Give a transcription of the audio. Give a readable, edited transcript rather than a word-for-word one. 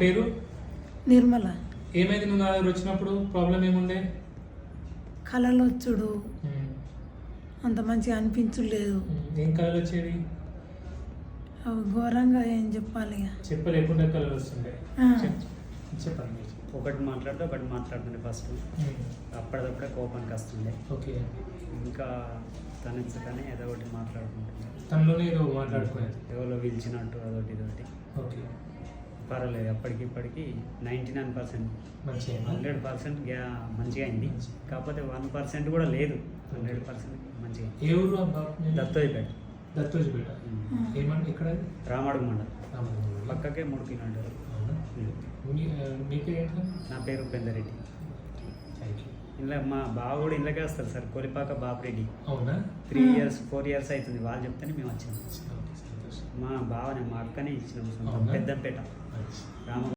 పేరు నిర్మల. ఏమైంది నువ్వు నా దగ్గర వచ్చినప్పుడు? ప్రాబ్లం ఏముండే? కళలు వచ్చుడు అంత మంచిగా అనిపించలేదు. ఏం కళలు వచ్చేవి? అవి ఘోరంగా ఏం చెప్పాలి ఇక. చెప్పలేకుండా కళలు వస్తుండే. ఆ. చెప్పండి. ఒకటి మాట్లాడుతుండే ఫస్ట్. అప్పటిదప్పుడే కోపానికి వస్తుండే. ఓకే. ఇంకా తనని ఏదో ఒకటి మాట్లాడుకుంటుండే. తనలోనే ఏదో మాట్లాడుకునేది. ఎవరో పిలిచినట్టు అదొకటి ఇదొకటి. ఓకే. పర్వాలేదు, అప్పటికిప్పటికి 99% మంచిగా 100% మంచిగా అయింది. కాకపోతే 1% కూడా లేదు. 100% మంచిగా. ఏ ఊరు అబ్బా? దత్తోజిపేట. దత్తోజిపేట. ఏమంటే ఇక్కడ రామాడుగు మండలం. పక్కకే 3 కిలోమీటర్లు. మీకే ఎట్లా? నా పేరు ఉపేందర్ రెడ్డి. ఇలా మా బావ కూడా ఇళ్ళకే వస్తారు సార్, కొలిపాక బాపిరెడ్డి. అవునా? 3 years 4 years అవుతుంది. వాళ్ళు చెప్తేనే మేము వచ్చాము. మా బావనే, మా అక్కనే ఇచ్చినాము. పెద్దంపేట రామ